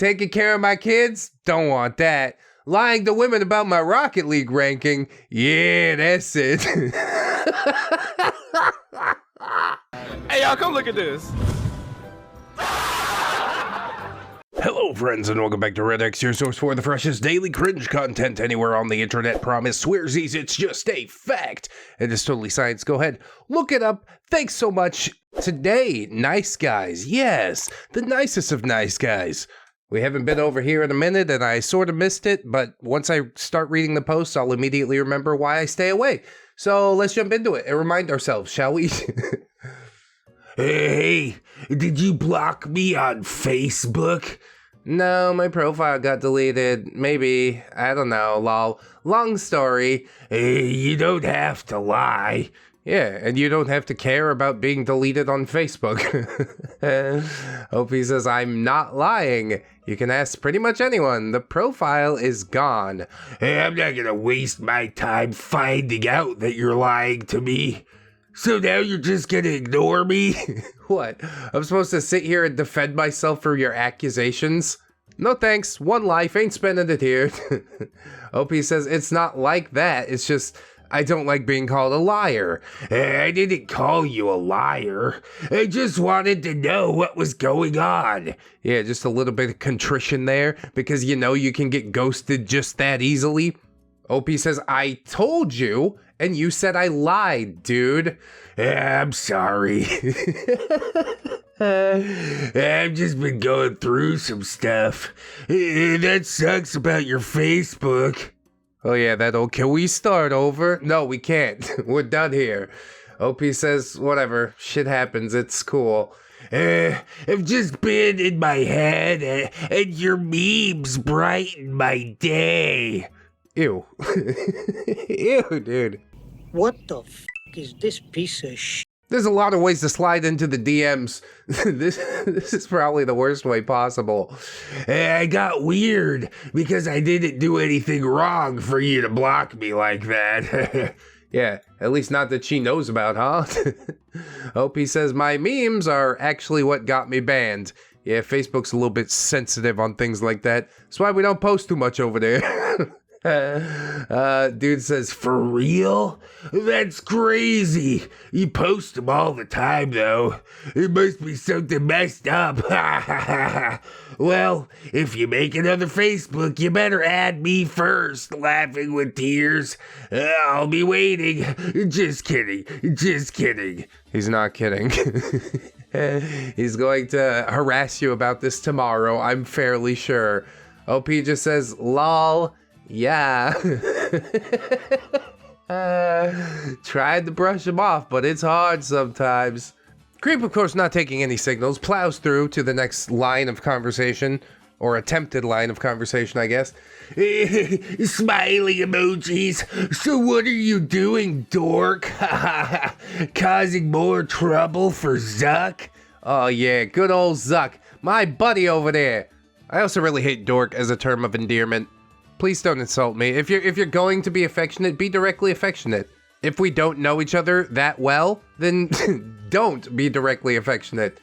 Taking care of my kids? Don't want that. Lying to women about my Rocket League ranking? Yeah, that's it. Hey, y'all, come look at this. Hello, friends, and welcome back to ReddX, your source for the freshest daily cringe content anywhere on the internet. Promise, swearsies, it's just a fact. It is totally science. Go ahead, look it up. Thanks so much. Today, nice guys. Yes, the nicest of nice guys. We haven't been over here in a minute, and I sort of missed it, but once I start reading the posts, I'll immediately remember why I stay away. So let's jump into it and remind ourselves, shall we? Hey, did you block me on Facebook? No, my profile got deleted. Maybe. I don't know, lol. Long story. Hey, you don't have to lie. Yeah, and you don't have to care about being deleted on Facebook. Opie says, I'm not lying. You can ask pretty much anyone. The profile is gone. Hey, I'm not gonna waste my time finding out that you're lying to me. So now you're just gonna ignore me? What? I'm supposed to sit here and defend myself for your accusations? No thanks, one life, ain't spending it here. OP says, it's not like that, it's just, I don't like being called a liar. I didn't call you a liar. I just wanted to know what was going on. Yeah, just a little bit of contrition there, because you know you can get ghosted just that easily. OP says, I told you, and you said I lied, dude. I'm sorry. I've just been going through some stuff. That sucks about your Facebook. Oh yeah, can we start over? No, we can't. We're done here. OP says, whatever, shit happens, it's cool. I've just been in my head, and your memes brighten my day. Ew. Ew, dude. What the f*** is this piece of sh**? There's a lot of ways to slide into the DMs. This is probably the worst way possible. I got weird because I didn't do anything wrong for you to block me like that. Yeah, at least not that she knows about, huh? OP says, my memes are actually what got me banned. Yeah, Facebook's a little bit sensitive on things like that. That's why we don't post too much over there. Dude says, for real? That's crazy. You post them all the time, though. It must be something messed up. Well, if you make another Facebook, you better add me first, laughing with tears. I'll be waiting. Just kidding. Just kidding. He's not kidding. He's going to harass you about this tomorrow, I'm fairly sure. OP just says, lol. Yeah. Tried to brush him off, but it's hard sometimes. Creep, of course, not taking any signals, plows through to the next line of conversation, or attempted line of conversation, I guess. Smiling emojis. So what are you doing, dork? Causing more trouble for Zuck? Oh yeah, good old Zuck. My buddy over there. I also really hate dork as a term of endearment. Please don't insult me. If you're going to be affectionate, be directly affectionate. If we don't know each other that well, then don't be directly affectionate.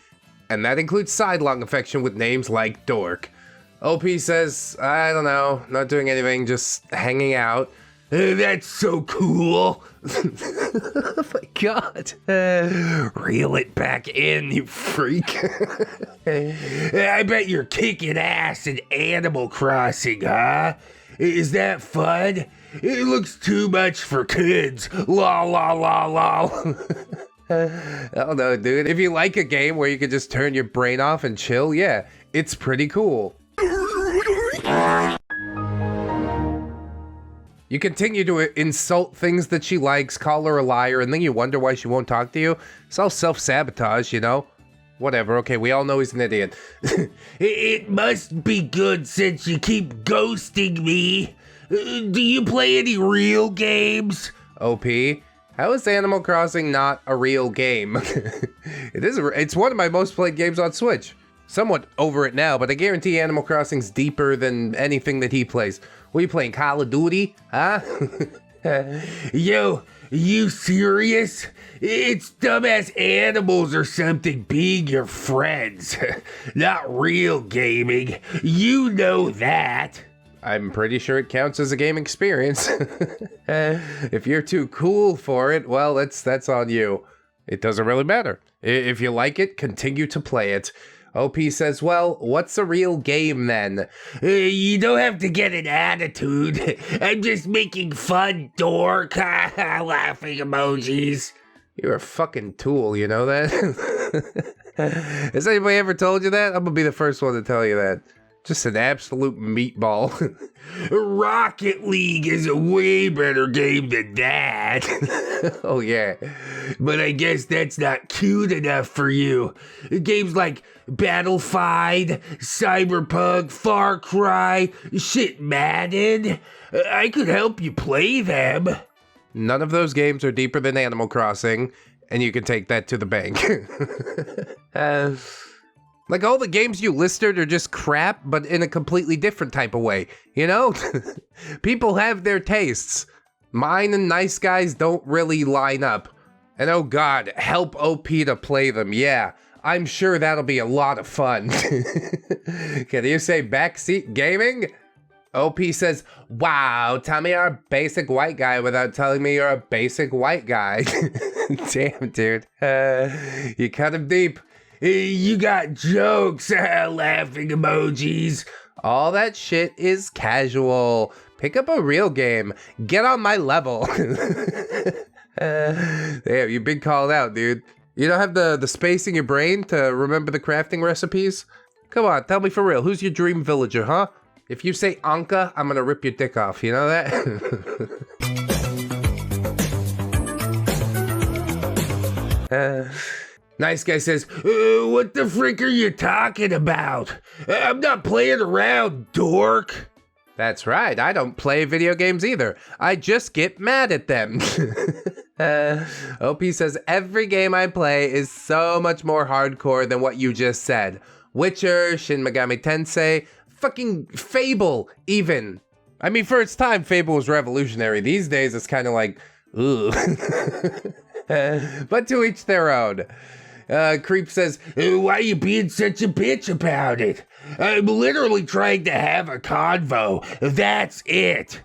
And that includes sidelong affection with names like dork. OP says, I don't know, not doing anything, just hanging out. That's so cool. Oh my god. Reel it back in, you freak. I bet you're kicking ass in Animal Crossing, huh? Is that fun? It looks too much for kids. Lol, lol, lol, lol. I don't know, dude. If you like a game where you can just turn your brain off and chill, yeah, it's pretty cool. You continue to insult things that she likes, call her a liar, and then you wonder why she won't talk to you. It's all self-sabotage, you know? Whatever, okay, we all know he's an idiot. It must be good since you keep ghosting me. Do you play any real games? OP, how is Animal Crossing not a real game? It's one of my most played games on Switch. Somewhat over it now, but I guarantee Animal Crossing's deeper than anything that he plays. What are you playing, Call of Duty? Huh? Yo, you serious? It's dumbass animals or something being your friends. Not real gaming. You know that. I'm pretty sure it counts as a game experience. If you're too cool for it, well, that's on you. It doesn't really matter. If you like it, continue to play it. OP says, well, what's a real game then? You don't have to get an attitude. I'm just making fun, dork. Laughing emojis. You're a fucking tool, you know that? Has anybody ever told you that? I'm gonna be the first one to tell you that. Just an absolute meatball. Rocket League is a way better game than that. Oh, yeah. But I guess that's not cute enough for you. Games like Battlefield, Cyberpunk, Far Cry, shit, Madden. I could help you play them. None of those games are deeper than Animal Crossing, and you can take that to the bank. Like all the games you listed are just crap, but in a completely different type of way, you know? People have their tastes. Mine and Niceguys don't really line up. And oh god, help OP to play them, yeah. I'm sure that'll be a lot of fun. Can you say backseat gaming? OP says, wow, tell me you're a basic white guy without telling me you're a basic white guy. Damn, dude. You cut him deep. You got jokes, laughing emojis. All that shit is casual. Pick up a real game. Get on my level. Damn, you've been called out, dude. You don't have the space in your brain to remember the crafting recipes? Come on, tell me for real. Who's your dream villager, huh? If you say Anka, I'm gonna rip your dick off. You know that? Niceguy says, what the frick are you talking about? I'm not playing around, dork. That's right, I don't play video games either. I just get mad at them. OP says, every game I play is so much more hardcore than what you just said. Witcher, Shin Megami Tensei, fucking Fable, even. I mean, for its time, Fable was revolutionary. These days, it's kind of like, ugh. But to each their own. Creep says, why are you being such a bitch about it? I'm literally trying to have a convo. That's it.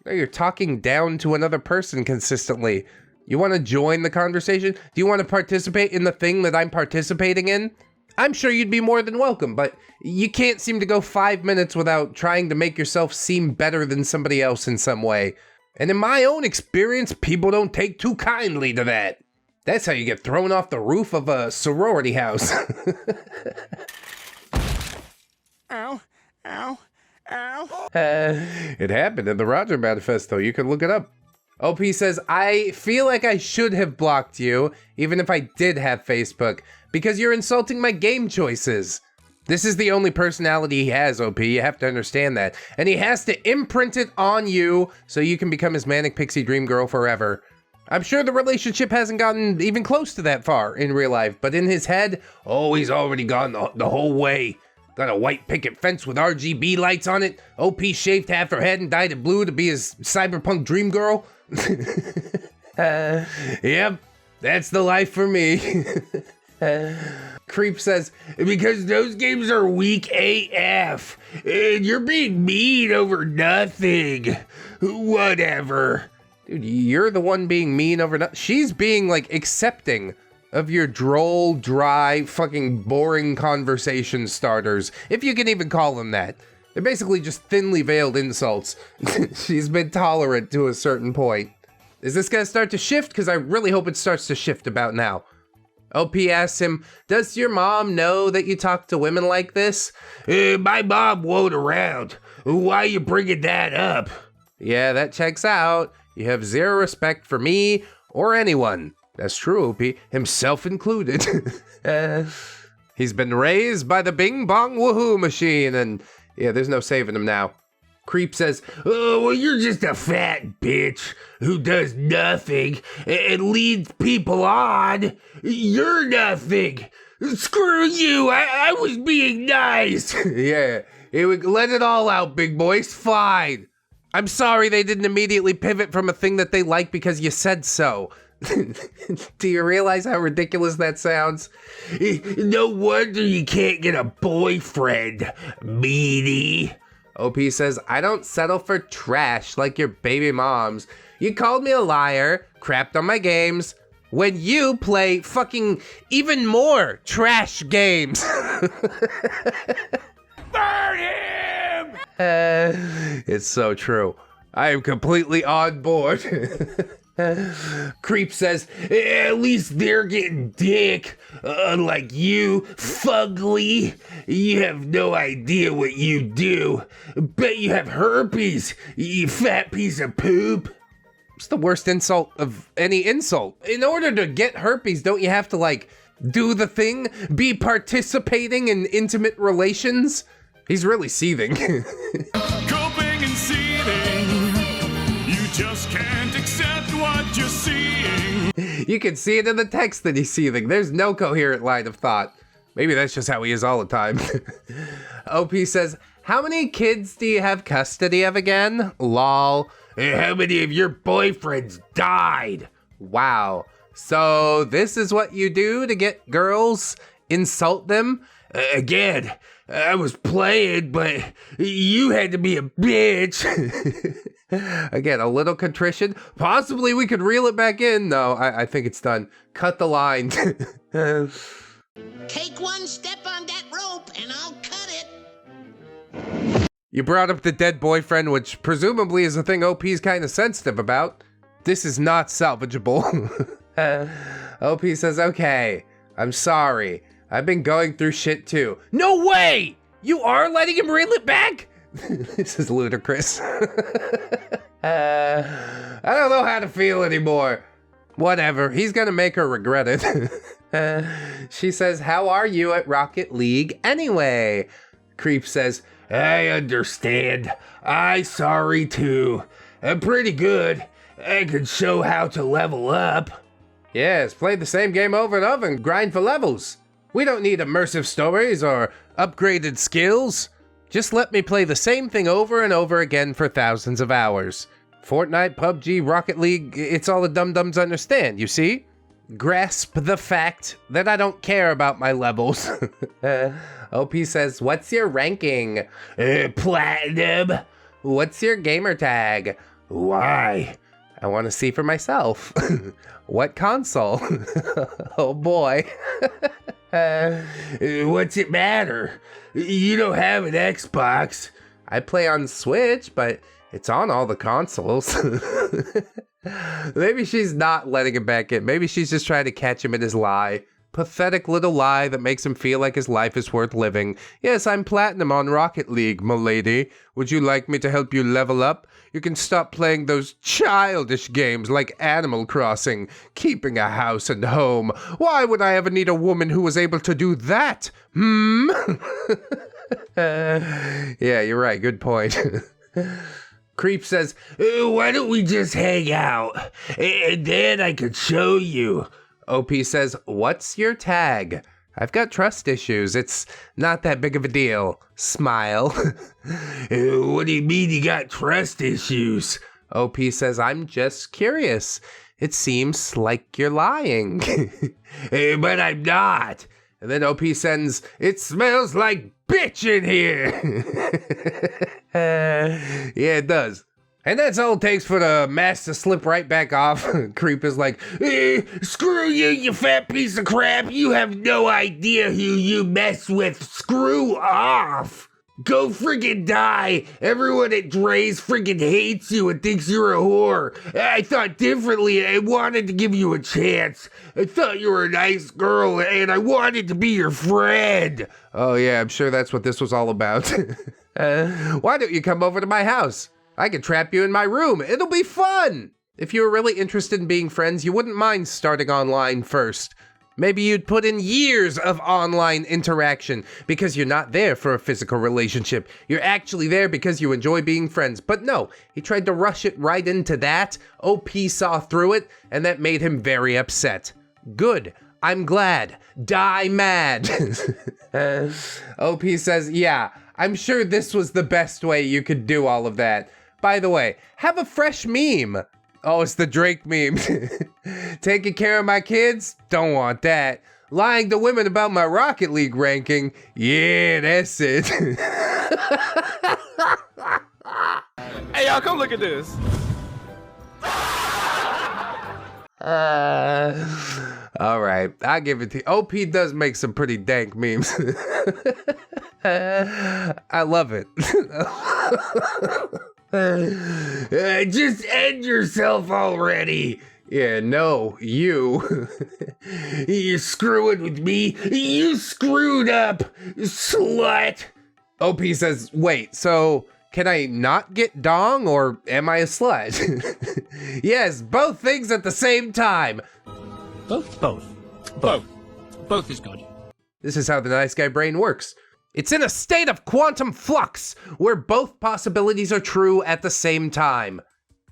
No, you're talking down to another person consistently. You want to join the conversation? Do you want to participate in the thing that I'm participating in? I'm sure you'd be more than welcome, but you can't seem to go 5 minutes without trying to make yourself seem better than somebody else in some way. And in my own experience, people don't take too kindly to that. That's how you get thrown off the roof of a sorority house. Ow, ow, ow. It happened in the Roger Manifesto. You can look it up. OP says, I feel like I should have blocked you, even if I did have Facebook, because you're insulting my game choices. This is the only personality he has, OP. You have to understand that. And he has to imprint it on you so you can become his manic pixie dream girl forever. I'm sure the relationship hasn't gotten even close to that far in real life, but in his head, oh, he's already gone the whole way. Got a white picket fence with RGB lights on it. OP shaved half her head and dyed it blue to be his cyberpunk dream girl. Yep, that's the life for me. Creep says, because those games are weak AF, and you're being mean over nothing. Whatever. Dude, you're the one being mean over nothing. She's being, like, accepting of your droll, dry, fucking boring conversation starters, if you can even call them that. They're basically just thinly veiled insults. She's been tolerant to a certain point. Is this gonna start to shift? Because I really hope it starts to shift about now. OP asks him, does your mom know that you talk to women like this? My mom won't around. Why you bringing that up? Yeah, that checks out. You have zero respect for me or anyone. That's true, OP, himself included. He's been raised by the bing bong woohoo machine, and yeah, there's no saving him now. Creep says, oh, well, you're just a fat bitch who does nothing and leads people on. You're nothing. Screw you. I was being nice. Yeah, let it all out, big boy. It's fine. I'm sorry they didn't immediately pivot from a thing that they like because you said so. Do you realize how ridiculous that sounds? No wonder you can't get a boyfriend, meanie. OP says, I don't settle for trash like your baby moms. You called me a liar, crapped on my games, when you play fucking even more trash games. Burn him! It's so true. I am completely on board. Creep says, at least they're getting dick. Unlike you, fugly. You have no idea what you do. Bet you have herpes, you fat piece of poop. It's the worst insult of any insult. In order to get herpes, don't you have to, like, do the thing? Be participating in intimate relations? He's really seething. Coping and seething. You just can't accept what you're seeing. You can see it in the text that he's seething. There's no coherent line of thought. Maybe that's just how he is all the time. OP says, how many kids do you have custody of again? Lol. How many of your boyfriends died? Wow. So this is what you do to get girls? Insult them? Again, I was playing, but you had to be a bitch. Again, a little contrition. Possibly we could reel it back in. No, I think it's done. Cut the line. Take one step on that rope and I'll cut it. You brought up the dead boyfriend, which presumably is a thing OP's kind of sensitive about. This is not salvageable. OP says, okay, I'm sorry. I've been going through shit too. No way! You are letting him reel it back? This is ludicrous. I don't know how to feel anymore. Whatever, he's gonna make her regret it. She says, how are you at Rocket League anyway? Creep says, I understand. I sorry too. I'm pretty good. I can show how to level up. yes, play the same game over and over and grind for levels. We don't need immersive stories or upgraded skills. Just let me play the same thing over and over again for thousands of hours. Fortnite, PUBG, Rocket League, it's all the dum-dums understand, you see? Grasp the fact that I don't care about my levels. OP says, what's your ranking? Platinum. What's your gamer tag? Why? I want to see for myself. What console? Oh boy. What's it matter? You don't have an Xbox. I play on Switch, but it's on all the consoles. Maybe she's not letting him back in. Maybe she's just trying to catch him in his lie. Pathetic little lie that makes him feel like his life is worth living. Yes, I'm platinum on Rocket League, m'lady. Would you like me to help you level up? You can stop playing those childish games like Animal Crossing, keeping a house and home. Why would I ever need a woman who was able to do that? Yeah, you're right. Good point. Creep says, why don't we just hang out? And then I could show you. OP says, what's your tag? I've got trust issues. It's not that big of a deal. Smile. What do you mean you got trust issues? OP says, I'm just curious. It seems like you're lying. But I'm not. And then OP sends, it smells like bitch in here. Yeah, it does. And that's all it takes for the mask to slip right back off. Creep is like, screw you, you fat piece of crap. You have no idea who you mess with. Screw off. Go friggin' die. Everyone at Dre's friggin' hates you and thinks you're a whore. I thought differently. I wanted to give you a chance. I thought you were a nice girl and I wanted to be your friend. oh yeah, I'm sure that's what this was all about. Why don't you come over to my house? I can trap you in my room. It'll be fun. If you were really interested in being friends, you wouldn't mind starting online first. Maybe you'd put in years of online interaction because you're not there for a physical relationship. You're actually there because you enjoy being friends. But no, he tried to rush it right into that. OP saw through it, and that made him very upset. Good. I'm glad. Die mad. OP says, yeah, I'm sure this was the best way you could do all of that. By the way, have a fresh meme. Oh, it's the Drake meme. Taking care of my kids? Don't want that. Lying to women about my Rocket League ranking? Yeah, that's it. Hey, y'all, come look at this. All right, I'll give it to you. OP does make some pretty dank memes. I love it. Just end yourself already. Yeah, no, you. You're screwing with me. You screwed up, slut. OP says, wait, so can I not get dong or am I a slut? Yes, both things at the same time. Both is good. This is how the nice guy brain works. It's in a state of quantum flux where both possibilities are true at the same time.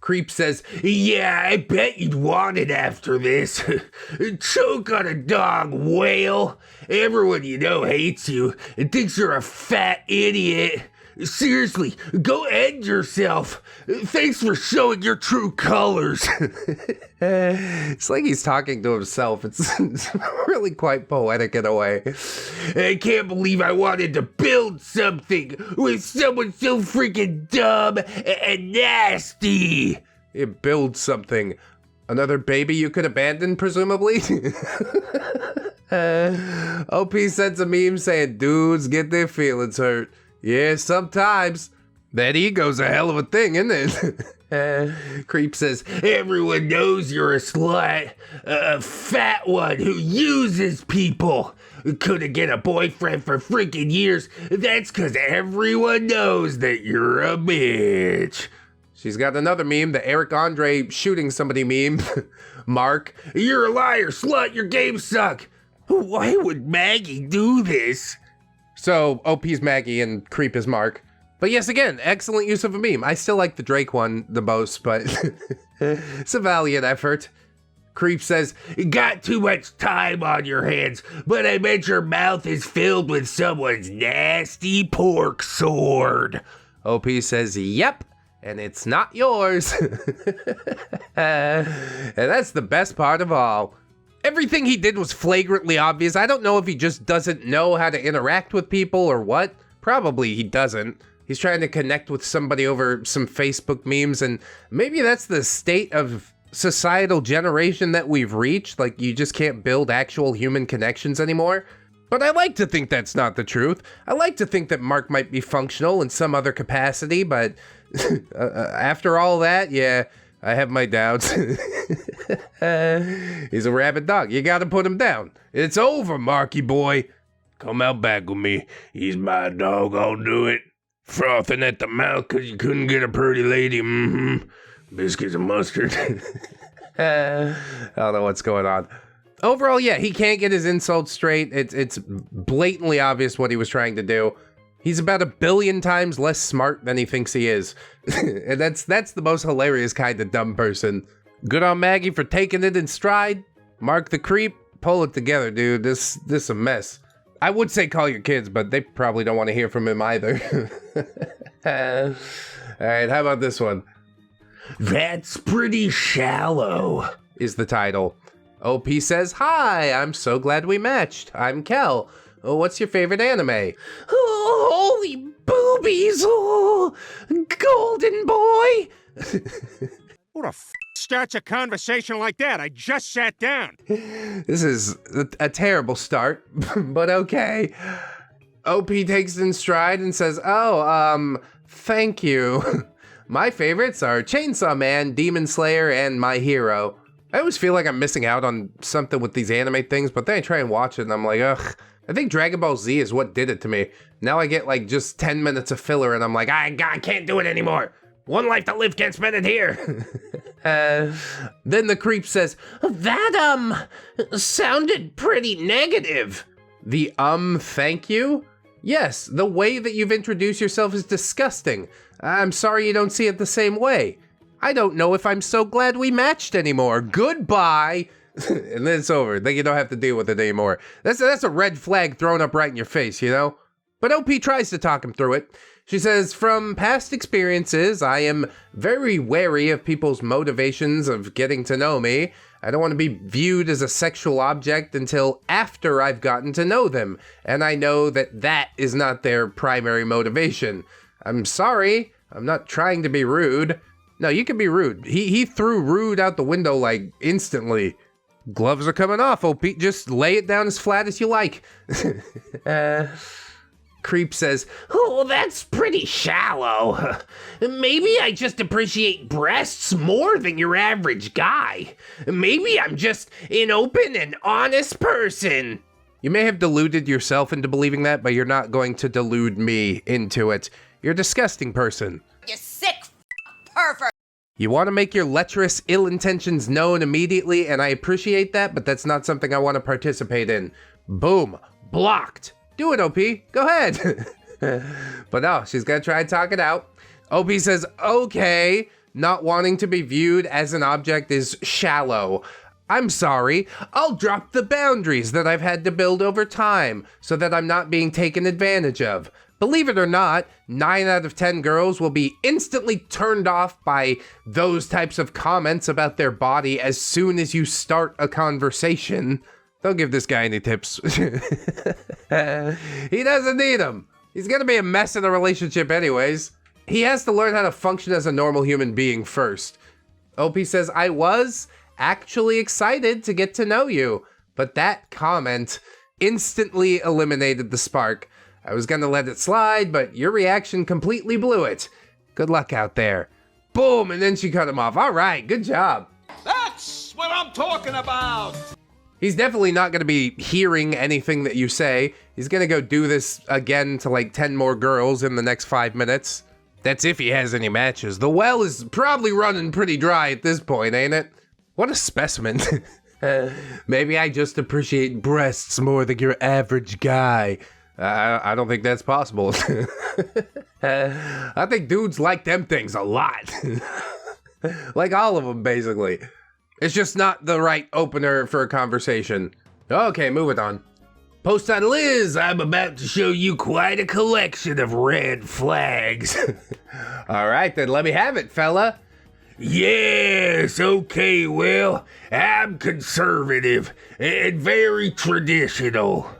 Creep says, yeah, I bet you'd want it after this. Choke on a dog, whale. Everyone you know hates you and thinks you're a fat idiot. Seriously, go end yourself. Thanks for showing your true colors. It's like he's talking to himself. It's really quite poetic in a way. I can't believe I wanted to build something with someone so freaking dumb and nasty. It builds something. Another baby you could abandon, presumably? OP sends a meme saying, dudes get their feelings hurt. Yeah, sometimes. That ego's a hell of a thing, isn't it? Creep says, everyone knows you're a slut. A fat one who uses people. Couldn't get a boyfriend for freaking years. That's because everyone knows that you're a bitch. She's got another meme, the Eric Andre shooting somebody meme. Mark, you're a liar, slut, your games suck. Why would Maggie do this? So, OP's Maggie and Creep is Mark. But yes, again, excellent use of a meme. I still like the Drake one the most, but it's a valiant effort. Creep says, got too much time on your hands, but I bet your mouth is filled with someone's nasty pork sword. OP says, yep, and it's not yours. And that's the best part of all. Everything he did was flagrantly obvious. I don't know if he just doesn't know how to interact with people or what. Probably he doesn't. He's trying to connect with somebody over some Facebook memes, and maybe that's the state of societal generation that we've reached. Like, you just can't build actual human connections anymore. But I like to think that's not the truth. I like to think that Mark might be functional in some other capacity, but after all that, yeah, I have my doubts. He's a rabid dog. You gotta put him down. It's over, Marky boy. Come out back with me. He's my dog, I'll do it. Frothing at the mouth because you couldn't get a pretty lady. Biscuits and mustard. I don't know what's going on. Overall, yeah, he can't get his insults straight. It's blatantly obvious what he was trying to do. He's about 1 billion times less smart than he thinks he is. And that's the most hilarious kind of dumb person. Good on Maggie for taking it in stride. Mark the Creep, pull it together, dude. This a mess. I would say call your kids, but they probably don't want to hear from him either. All right, how about this one? That's pretty shallow, is the title. OP says, hi, I'm so glad we matched. I'm Kel. Oh, what's your favorite anime? Oh, holy boobies. Oh, golden boy. Who the starts a conversation like that? I just sat down. This is a terrible start, but okay. OP takes it in stride and says, thank you. My favorites are Chainsaw Man, Demon Slayer, and My Hero. I always feel like I'm missing out on something with these anime things, but then I try and watch it and I'm like, ugh. I think Dragon Ball Z is what did it to me. Now I get like just 10 minutes of filler and I'm like, I can't do it anymore. One life to live, can't spend it here. Then the Creep says, that, sounded pretty negative. The thank you? Yes, the way that you've introduced yourself is disgusting. I'm sorry you don't see it the same way. I don't know if I'm so glad we matched anymore. Goodbye. And then it's over. Then you don't have to deal with it anymore. That's a red flag thrown up right in your face, you know? But OP tries to talk him through it. She says, from past experiences, I am very wary of people's motivations of getting to know me. I don't want to be viewed as a sexual object until after I've gotten to know them, and I know that that is not their primary motivation. I'm sorry, I'm not trying to be rude. No, you can be rude. He threw rude out the window like instantly. Gloves are coming off, OP. Just lay it down as flat as you like. Creep says, Oh, that's pretty shallow. Maybe I just appreciate breasts more than your average guy. Maybe I'm just an open and honest person. you may have deluded yourself into believing that, but you're not going to delude me into it. You're a disgusting person. You sick pervert. You want to make your lecherous ill intentions known immediately, and I appreciate that, but that's not something I want to participate in. Boom. Blocked. Do it, OP. Go ahead. But no, she's gonna try and talk it out. OP says, okay, not wanting to be viewed as an object is shallow. I'm sorry, I'll drop the boundaries that I've had to build over time so that I'm not being taken advantage of. Believe it or not, 9 out of 10 girls will be instantly turned off by those types of comments about their body as soon as you start a conversation. Don't give this guy any tips. He doesn't need them. He's gonna be a mess in a relationship anyways. He has to learn how to function as a normal human being first. OP says, I was actually excited to get to know you, but that comment instantly eliminated the spark. I was gonna let it slide, but your reaction completely blew it. Good luck out there. Boom, and then she cut him off. All right, good job. That's what I'm talking about. He's definitely not going to be hearing anything that you say. He's going to go do this again to like 10 more girls in the next 5 minutes. That's if he has any matches. The well is probably running pretty dry at this point, ain't it? What a specimen. Maybe I just appreciate breasts more than your average guy. I don't think that's possible. I think dudes like them things a lot. Like all of them, basically. It's just not the right opener for a conversation. Okay, moving on. Post on Liz, I'm about to show you quite a collection of red flags. All right, then let me have it, fella. Yes, okay, well, I'm conservative and very traditional.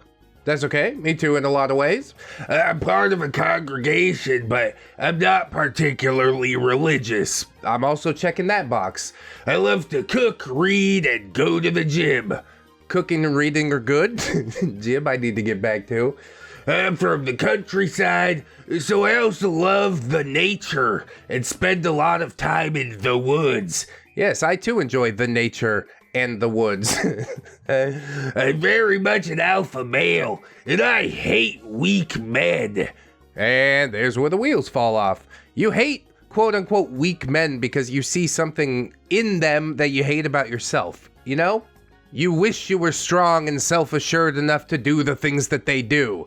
That's okay, me too in a lot of ways. I'm part of a congregation, but I'm not particularly religious. I'm also checking that box. I love to cook, read, and go to the gym. Cooking and reading are good. Gym I need to get back to. I'm from the countryside, so I also love the nature and spend a lot of time in the woods. Yes, I too enjoy the nature and the woods. I'm very much an alpha male, and I hate weak men. And there's where the wheels fall off. You hate quote-unquote weak men because you see something in them that you hate about yourself, you know? You wish you were strong and self-assured enough to do the things that they do.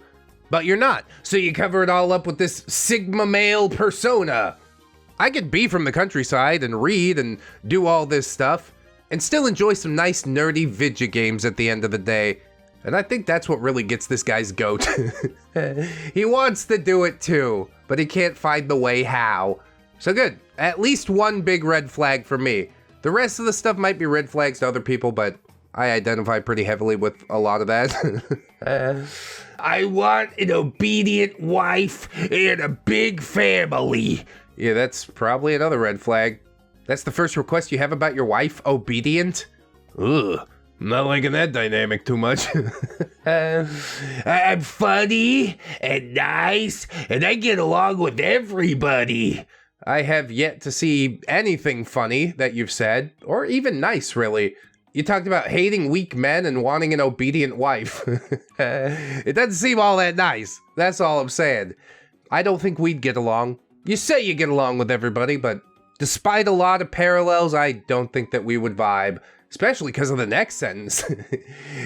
But you're not, so you cover it all up with this Sigma male persona. I could be from the countryside and read and do all this stuff, and still enjoy some nice nerdy vidya games at the end of the day. And I think that's what really gets this guy's goat. He wants to do it too, but he can't find the way how. So good, at least one big red flag for me. The rest of the stuff might be red flags to other people, but I identify pretty heavily with a lot of that. I want an obedient wife and a big family. Yeah, that's probably another red flag. That's the first request you have about your wife? Obedient? Ugh, not liking that dynamic too much. I'm funny and nice, and I get along with everybody. I have yet to see anything funny that you've said, or even nice, really. You talked about hating weak men and wanting an obedient wife. It doesn't seem all that nice. That's all I'm saying. I don't think we'd get along. You say you get along with everybody, but despite a lot of parallels, I don't think that we would vibe, especially because of the next sentence.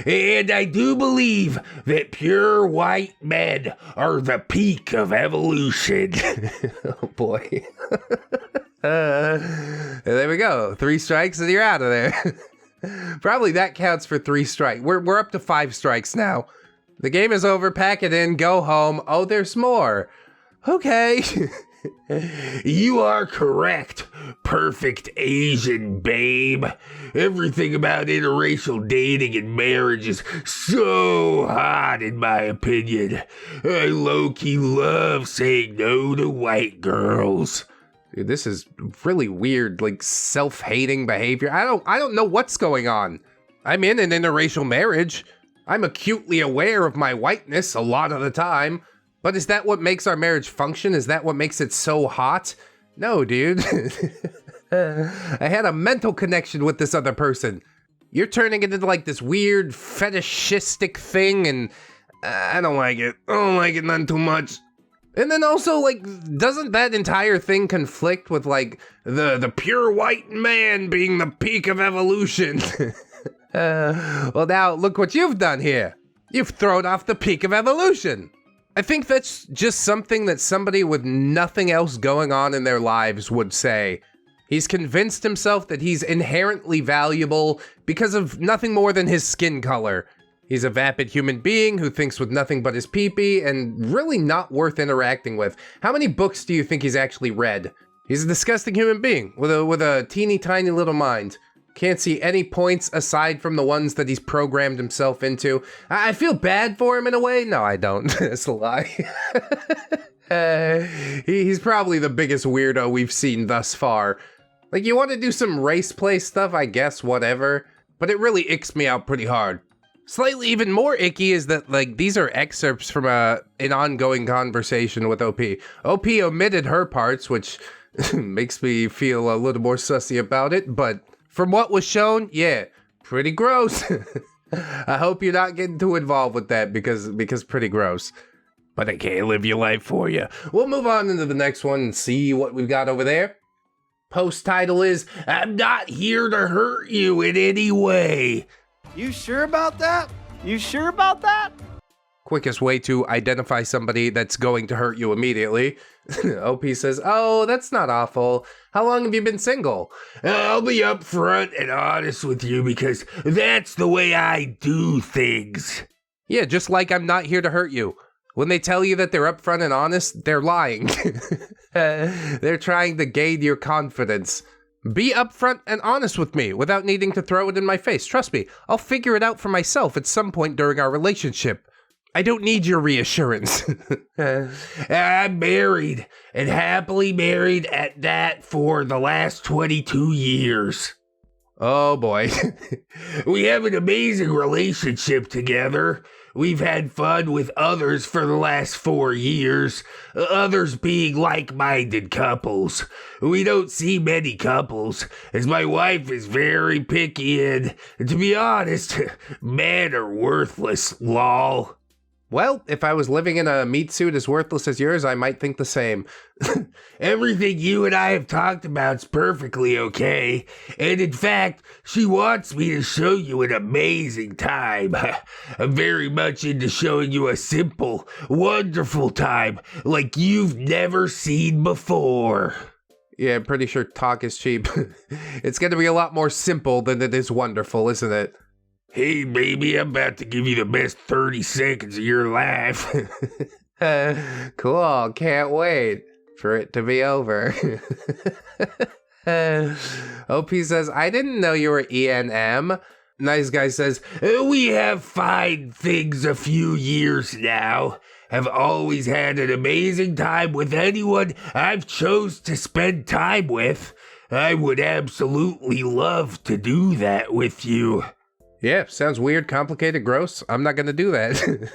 And I do believe that pure white men are the peak of evolution. Oh boy. There we go. 3 strikes and you're out of there. Probably that counts for 3 strikes. We're up to 5 strikes now. The game is over. Pack it in. Go home. Oh, there's more. Okay. You are correct, perfect Asian babe. Everything about interracial dating and marriage is so hot in my opinion. I low-key love saying no to white girls. Dude, this is really weird, like self-hating behavior. I don't know what's going on. I'm in an interracial marriage. I'm acutely aware of my whiteness a lot of the time. But is that what makes our marriage function? Is that what makes it so hot? No, dude. I had a mental connection with this other person. You're turning it into like this weird fetishistic thing, and I don't like it. I don't like it none too much. And then also, like, doesn't that entire thing conflict with like the pure white man being the peak of evolution? Well, now look what you've done here. You've thrown off the peak of evolution. I think that's just something that somebody with nothing else going on in their lives would say. He's convinced himself that he's inherently valuable because of nothing more than his skin color. He's a vapid human being who thinks with nothing but his pee-pee and really not worth interacting with. How many books do you think he's actually read? He's a disgusting human being with a teeny tiny little mind. Can't see any points aside from the ones that he's programmed himself into. I feel bad for him in a way. No, I don't. That's a lie. He's probably the biggest weirdo we've seen thus far. Like, you want to do some race play stuff, I guess, whatever. But it really icks me out pretty hard. Slightly even more icky is that, like, these are excerpts from an ongoing conversation with OP. OP omitted her parts, which makes me feel a little more sussy about it, but from what was shown, yeah, pretty gross. I hope you're not getting too involved with that because pretty gross. But I can't live your life for you. We'll move on into the next one and see what we've got over there. Post title is, I'm not here to hurt you in any way. You sure about that? You sure about that? Quickest way to identify somebody that's going to hurt you immediately. OP says, oh, that's not awful. How long have you been single? I'll be upfront and honest with you because that's the way I do things. Yeah, just like I'm not here to hurt you. When they tell you that they're upfront and honest, they're lying. They're trying to gain your confidence. Be upfront and honest with me without needing to throw it in my face. Trust me, I'll figure it out for myself at some point during our relationship. I don't need your reassurance. I'm married, and happily married at that for the last 22 years. Oh boy. We have an amazing relationship together. We've had fun with others for the last 4 years, others being like-minded couples. We don't see many couples, as my wife is very picky and, to be honest, men are worthless, lol. Well, if I was living in a meat suit as worthless as yours, I might think the same. Everything you and I have talked about's perfectly okay. And in fact, she wants me to show you an amazing time. I'm very much into showing you a simple, wonderful time like you've never seen before. Yeah, I'm pretty sure talk is cheap. It's gonna be a lot more simple than it is wonderful, isn't it? Hey, baby, I'm about to give you the best 30 seconds of your life. Cool, can't wait for it to be over. OP says, I didn't know you were ENM. Nice Guy says, we have fine things a few years now. Have always had an amazing time with anyone I've chose to spend time with. I would absolutely love to do that with you. Yeah, sounds weird, complicated, gross. I'm not gonna do that.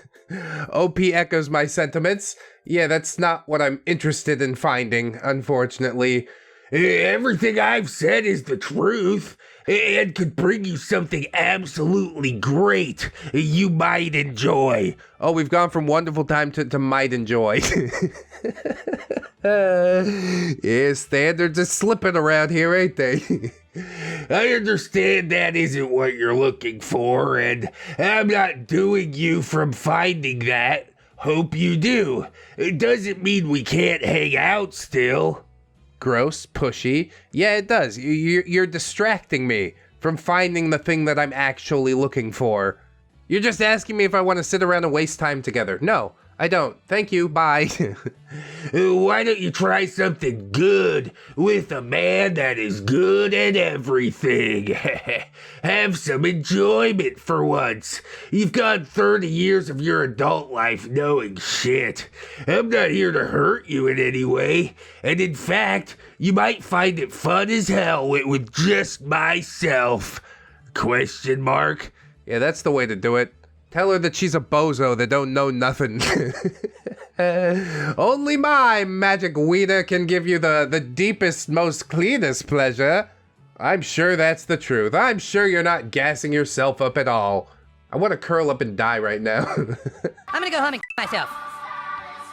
OP echoes my sentiments. Yeah, that's not what I'm interested in finding, unfortunately. Everything I've said is the truth, and could bring you something absolutely great you might enjoy. Oh, we've gone from wonderful time to might enjoy. Yeah, standards are slipping around here, ain't they? I understand that isn't what you're looking for, and I'm not doing you from finding that. Hope you do. It doesn't mean we can't hang out still. Gross, pushy. Yeah, it does. You're distracting me from finding the thing that I'm actually looking for. You're just asking me if I want to sit around and waste time together. No, I don't. Thank you. Bye. Why don't you try something good with a man that is good at everything? Have some enjoyment for once. You've got 30 years of your adult life knowing shit. I'm not here to hurt you in any way. And in fact, you might find it fun as hell with just myself. Question mark? Yeah, that's the way to do it. Tell her that she's a bozo that don't know nothing. Only my magic wiener can give you the deepest, most cleanest pleasure. I'm sure that's the truth. I'm sure you're not gassing yourself up at all. I want to curl up and die right now. I'm gonna go home and myself.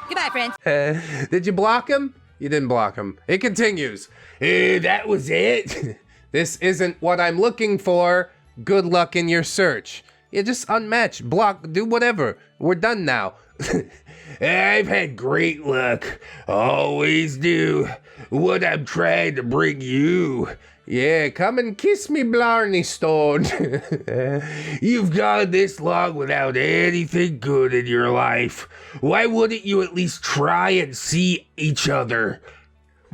Goodbye, friends. Did you block him? You didn't block him. It continues. That was it? This isn't what I'm looking for. Good luck in your search. Yeah, just unmatch, block, do whatever. We're done now. I've had great luck. Always do. What I'm trying to bring you. Yeah, come and kiss me, Blarney Stone. You've gone this long without anything good in your life. Why wouldn't you at least try and see each other?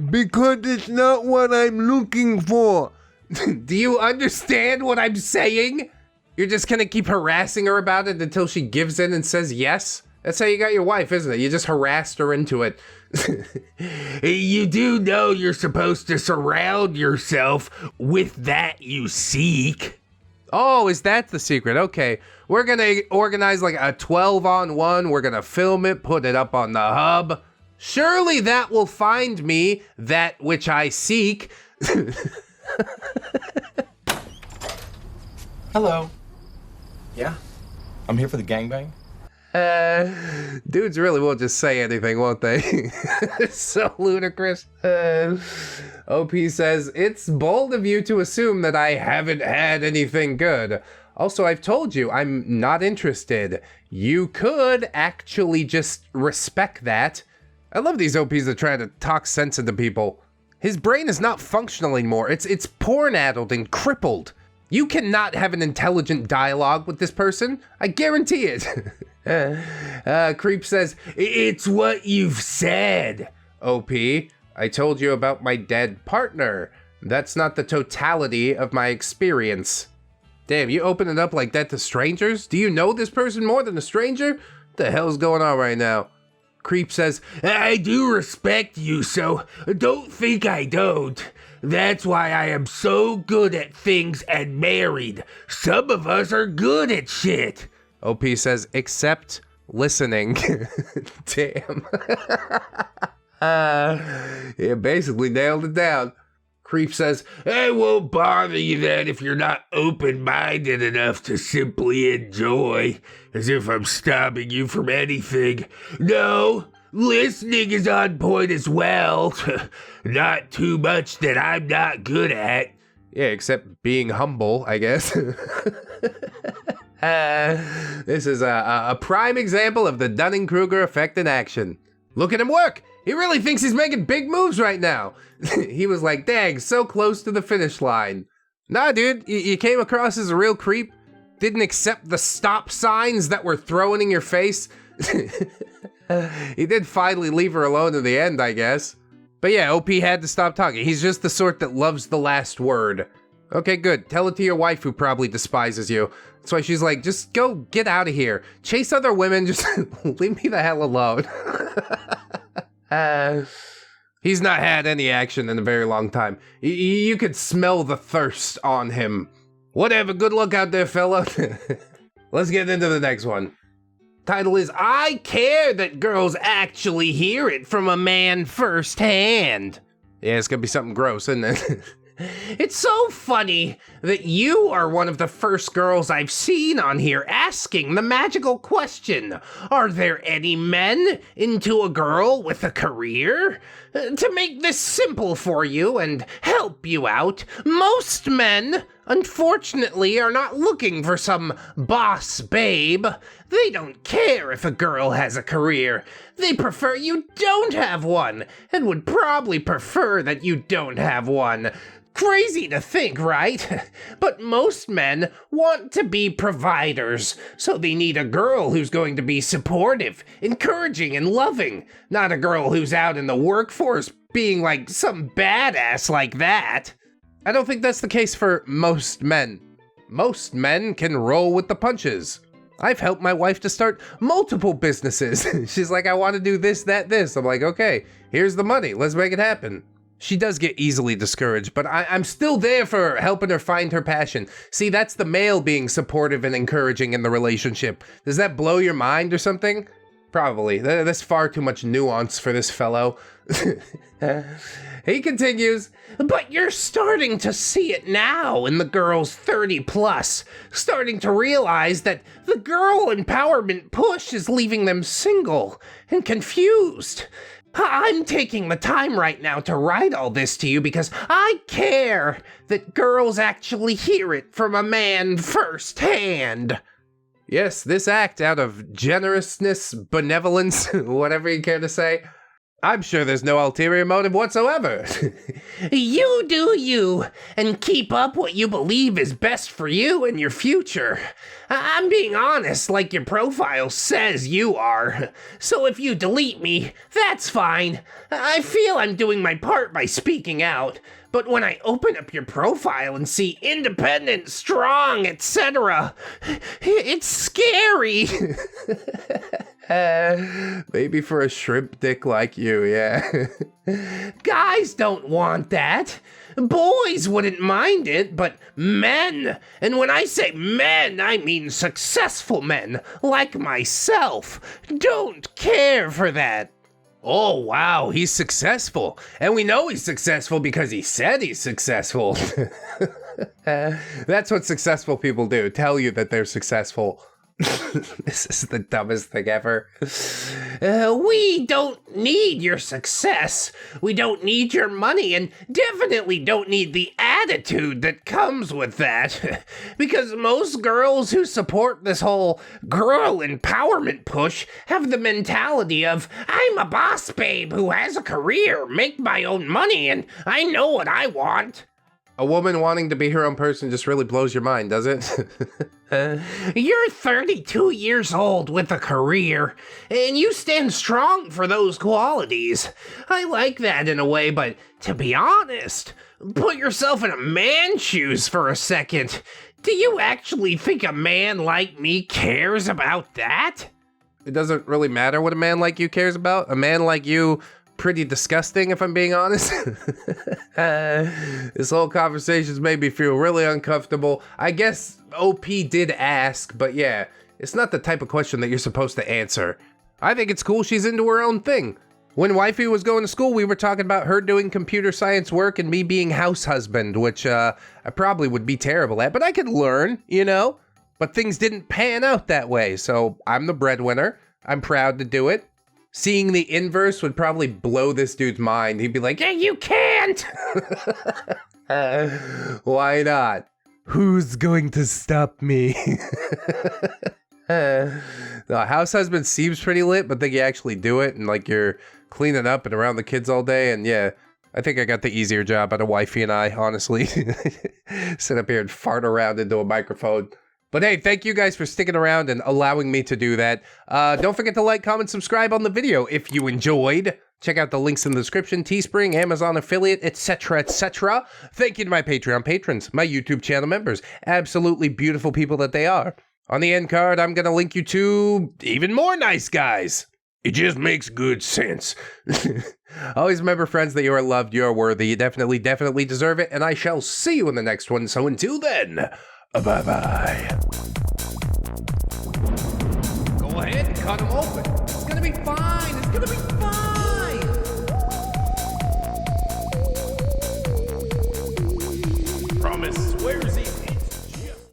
Because it's not what I'm looking for. Do you understand what I'm saying? You're just gonna keep harassing her about it until she gives in and says yes? That's how you got your wife, isn't it? You just harassed her into it. You do know you're supposed to surround yourself with that you seek. Oh, is that the secret? Okay. We're gonna organize like a 12-on-1. We're gonna film it, put it up on the hub. Surely that will find me that which I seek. Hello. Yeah? I'm here for the gangbang. Dudes really won't just say anything, won't they? It's so ludicrous. OP says, it's bold of you to assume that I haven't had anything good. Also, I've told you, I'm not interested. You could actually just respect that. I love these OPs that try to talk sense into people. His brain is not functional anymore. It's porn-addled and crippled. You cannot have an intelligent dialogue with this person. I guarantee it. Creep says, it's what you've said. OP, I told you about my dead partner. That's not the totality of my experience. Damn, you open it up like that to strangers? Do you know this person more than a stranger? What the hell's going on right now? Creep says, I do respect you, so don't think I don't. That's why I am so good at things and married. Some of us are good at shit. OP says, except listening. Damn. Yeah, basically nailed it down. Creep says, I won't bother you then if you're not open-minded enough to simply enjoy, as if I'm stopping you from anything. No, listening is on point as well. Not too much that I'm not good at. Yeah, except being humble, I guess. This is a prime example of the Dunning-Kruger effect in action. Look at him work! He really thinks he's making big moves right now. He was like, dang, so close to the finish line. Nah, dude, you came across as a real creep. Didn't accept the stop signs that were thrown in your face. He did finally leave her alone in the end, I guess. But yeah, OP had to stop talking. He's just the sort that loves the last word. Okay, good. Tell it to your wife who probably despises you. That's why she's like, just go get out of here. Chase other women, just leave me the hell alone. He's not had any action in a very long time. You could smell the thirst on him. Whatever, good luck out there, fella. Let's get into the next one. Title is, I care that girls actually hear it from a man firsthand. Yeah, it's gonna be something gross, isn't it? It's so funny that you are one of the first girls I've seen on here asking the magical question. Are there any men into a girl with a career? To make this simple for you and help you out, most men unfortunately, are not looking for some boss babe. They don't care if a girl has a career. They prefer you don't have one, and would probably prefer that you don't have one. Crazy to think, right? But most men want to be providers, so they need a girl who's going to be supportive, encouraging, and loving, not a girl who's out in the workforce being like some badass like that. I don't think that's the case for most men. Most men can roll with the punches. I've helped my wife to start multiple businesses. She's like, I want to do this, that, this. I'm like, okay, here's the money. Let's make it happen. She does get easily discouraged, but I'm still there for helping her find her passion. See, that's the male being supportive and encouraging in the relationship. Does that blow your mind or something? Probably. That's far too much nuance for this fellow. He continues, but you're starting to see it now in the girls 30 plus, starting to realize that the girl empowerment push is leaving them single and confused. I'm taking the time right now to write all this to you because I care that girls actually hear it from a man firsthand. Yes, this act out of generousness, benevolence, whatever you care to say, I'm sure there's no ulterior motive whatsoever. You do you, and keep up what you believe is best for you and your future. I'm being honest like your profile says you are. So if you delete me, that's fine. I feel I'm doing my part by speaking out. But when I open up your profile and see independent, strong, etc., it's scary. Maybe for a shrimp dick like you, yeah. Guys don't want that. Boys wouldn't mind it, but men, and when I say men, I mean successful men, like myself, don't care for that. Oh, wow, he's successful. And we know he's successful because he said he's successful. That's what successful people do, tell you that they're successful. This is the dumbest thing ever. We don't need your success. We don't need your money, and definitely don't need the attitude that comes with that. Because most girls who support this whole girl empowerment push have the mentality of, I'm a boss babe who has a career, make my own money, and I know what I want. A woman wanting to be her own person just really blows your mind, does it? You're 32 years old with a career, and you stand strong for those qualities. I like that in a way, but to be honest, put yourself in a man's shoes for a second. Do you actually think a man like me cares about that? It doesn't really matter what a man like you cares about. A man like you, pretty disgusting, if I'm being honest. This whole conversation's made me feel really uncomfortable. I guess OP did ask, but yeah, it's not the type of question that you're supposed to answer. I think it's cool she's into her own thing. When wifey was going to school, we were talking about her doing computer science work and me being house husband, which I probably would be terrible at, but I could learn, you know? But things didn't pan out that way, so I'm the breadwinner. I'm proud to do it. Seeing the inverse would probably blow this dude's mind. He'd be like, yeah, you can't! Why not? Who's going to stop me? The house husband seems pretty lit, but then you actually do it, and like you're cleaning up and around the kids all day, and yeah, I think I got the easier job out of wifey and I, honestly. Sit up here and fart around into a microphone. But hey, thank you guys for sticking around and allowing me to do that. Don't forget to like, comment, subscribe on the video if you enjoyed. Check out the links in the description, Teespring, Amazon affiliate, etc., etc. Thank you to my Patreon patrons, my YouTube channel members, absolutely beautiful people that they are. On the end card, I'm going to link you to even more nice guys. It just makes good sense. Always remember, friends, that you are loved, you are worthy, you definitely deserve it, and I shall see you in the next one. So until then, bye-bye. Go ahead and cut them open. It's gonna be fine. It's gonna be fine. Promise swears easy.